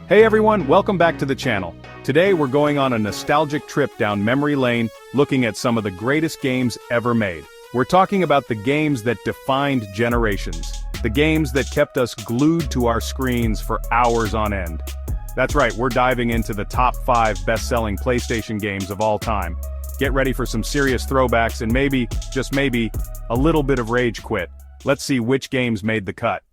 Hey everyone, welcome back to the channel. Today we're going on a nostalgic trip down memory lane, looking at some of the greatest games ever made. We're talking about the games that defined generations. The games that kept us glued to our screens for hours on end. That's right, we're diving into the top 5 best-selling PlayStation games of all time. Get ready for some serious throwbacks and maybe, just maybe, a little bit of rage quit. Let's see which games made the cut.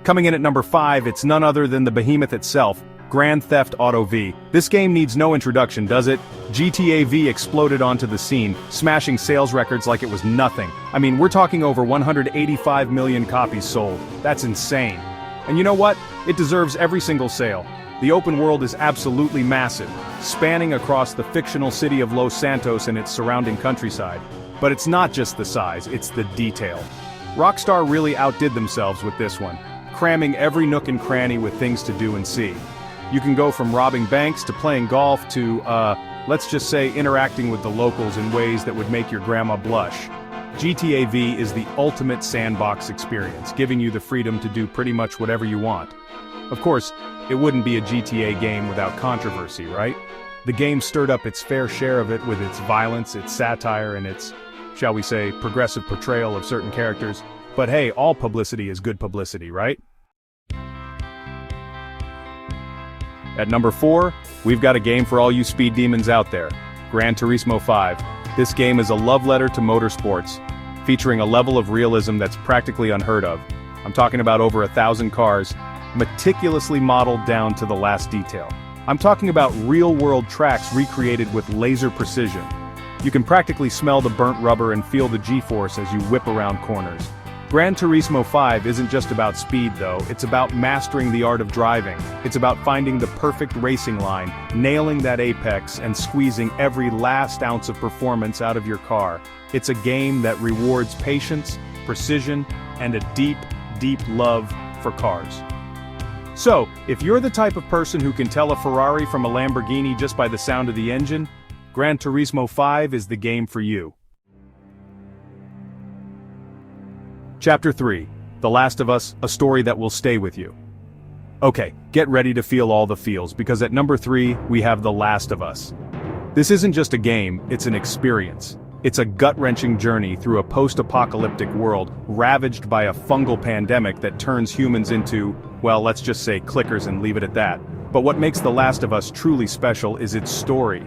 Coming in at number 5, it's none other than the behemoth itself, Grand Theft Auto V. This game needs no introduction, does it? GTA V exploded onto the scene, smashing sales records like it was nothing. I mean, we're talking over 185 million copies sold. That's insane. And you know what? It deserves every single sale. The open world is absolutely massive, spanning across the fictional city of Los Santos and its surrounding countryside. But it's not just the size, it's the detail. Rockstar really outdid themselves with this one, cramming every nook and cranny with things to do and see. You can go from robbing banks to playing golf to, let's just say interacting with the locals in ways that would make your grandma blush. GTA V is the ultimate sandbox experience, giving you the freedom to do pretty much whatever you want. Of course, it wouldn't be a GTA game without controversy, right? The game stirred up its fair share of it with its violence, its satire, and its, shall we say, progressive portrayal of certain characters. But hey, all publicity is good publicity, right? At number 4, we've got a game for all you speed demons out there, Gran Turismo 5. This game is a love letter to motorsports, featuring a level of realism that's practically unheard of. I'm talking about over 1,000 cars, meticulously modeled down to the last detail. I'm talking about real-world tracks recreated with laser precision. You can practically smell the burnt rubber and feel the G-force as you whip around corners. Gran Turismo 5 isn't just about speed though, it's about mastering the art of driving. It's about finding the perfect racing line, nailing that apex, and squeezing every last ounce of performance out of your car. It's a game that rewards patience, precision, and a deep, deep love for cars. So, if you're the type of person who can tell a Ferrari from a Lamborghini just by the sound of the engine, Gran Turismo 5 is the game for you. Chapter 3, The Last of Us, a story that will stay with you. Okay, get ready to feel all the feels, because at number 3, we have The Last of Us. This isn't just a game, it's an experience. It's a gut-wrenching journey through a post-apocalyptic world ravaged by a fungal pandemic that turns humans into, well, let's just say clickers and leave it at that. But what makes The Last of Us truly special is its story.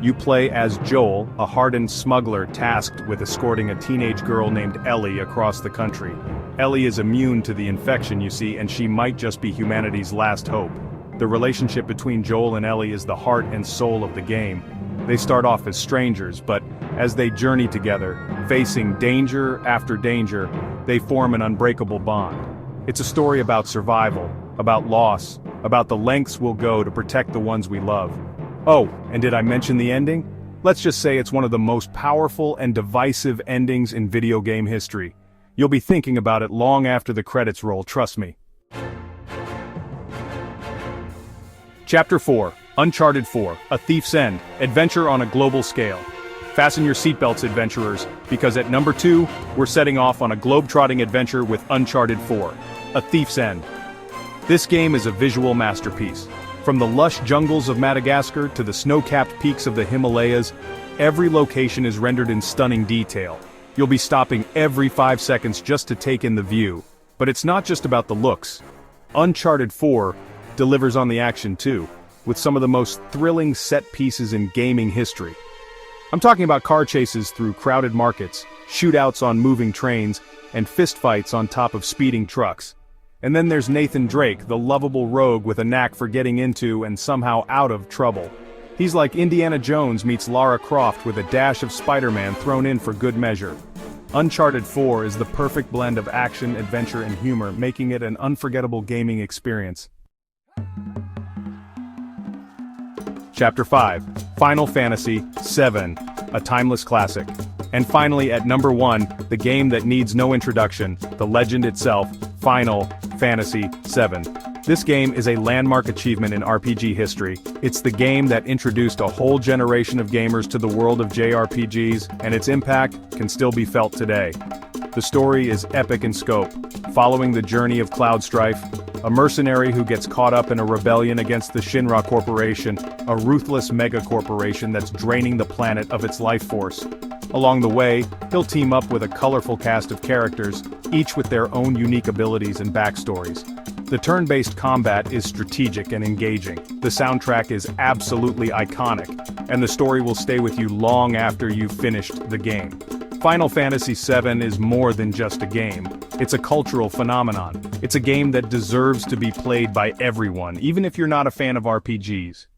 You play as Joel, a hardened smuggler tasked with escorting a teenage girl named Ellie across the country. Ellie is immune to the infection, you see, and she might just be humanity's last hope. The relationship between Joel and Ellie is the heart and soul of the game. They start off as strangers, but as they journey together, facing danger after danger, they form an unbreakable bond. It's a story about survival, about loss, about the lengths we'll go to protect the ones we love. Oh, and did I mention the ending? Let's just say it's one of the most powerful and divisive endings in video game history. You'll be thinking about it long after the credits roll, trust me. Chapter 4, Uncharted 4, A Thief's End, Adventure on a Global Scale. Fasten your seatbelts, adventurers, because at number 2, we're setting off on a globe-trotting adventure with Uncharted 4, A Thief's End. This game is a visual masterpiece. From the lush jungles of Madagascar to the snow-capped peaks of the Himalayas, every location is rendered in stunning detail. You'll be stopping every 5 seconds just to take in the view. But it's not just about the looks. Uncharted 4 delivers on the action too, with some of the most thrilling set pieces in gaming history. I'm talking about car chases through crowded markets, shootouts on moving trains, and fistfights on top of speeding trucks. And then there's Nathan Drake, the lovable rogue with a knack for getting into and somehow out of trouble. He's like Indiana Jones meets Lara Croft with a dash of Spider-Man thrown in for good measure. Uncharted 4 is the perfect blend of action, adventure, and humor, making it an unforgettable gaming experience. Chapter 5, Final Fantasy VII, a timeless classic. And finally, at number 1, the game that needs no introduction, the legend itself, Final Fantasy VII. This game is a landmark achievement in RPG history. It's the game that introduced a whole generation of gamers to the world of JRPGs, and its impact can still be felt today. The story is epic in scope, following the journey of Cloud Strife, a mercenary who gets caught up in a rebellion against the Shinra Corporation, a ruthless mega-corporation that's draining the planet of its life force. Along the way, he'll team up with a colorful cast of characters, each with their own unique abilities and backstories. The turn-based combat is strategic and engaging, the soundtrack is absolutely iconic, and the story will stay with you long after you've finished the game. Final Fantasy VII is more than just a game. It's a cultural phenomenon. It's a game that deserves to be played by everyone, even if you're not a fan of RPGs.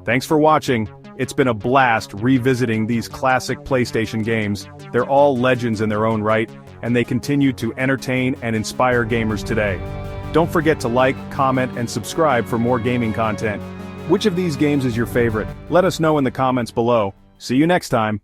Thanks for watching. It's been a blast revisiting these classic PlayStation games. They're all legends in their own right, and they continue to entertain and inspire gamers today. Don't forget to like, comment, and subscribe for more gaming content. Which of these games is your favorite? Let us know in the comments below. See you next time.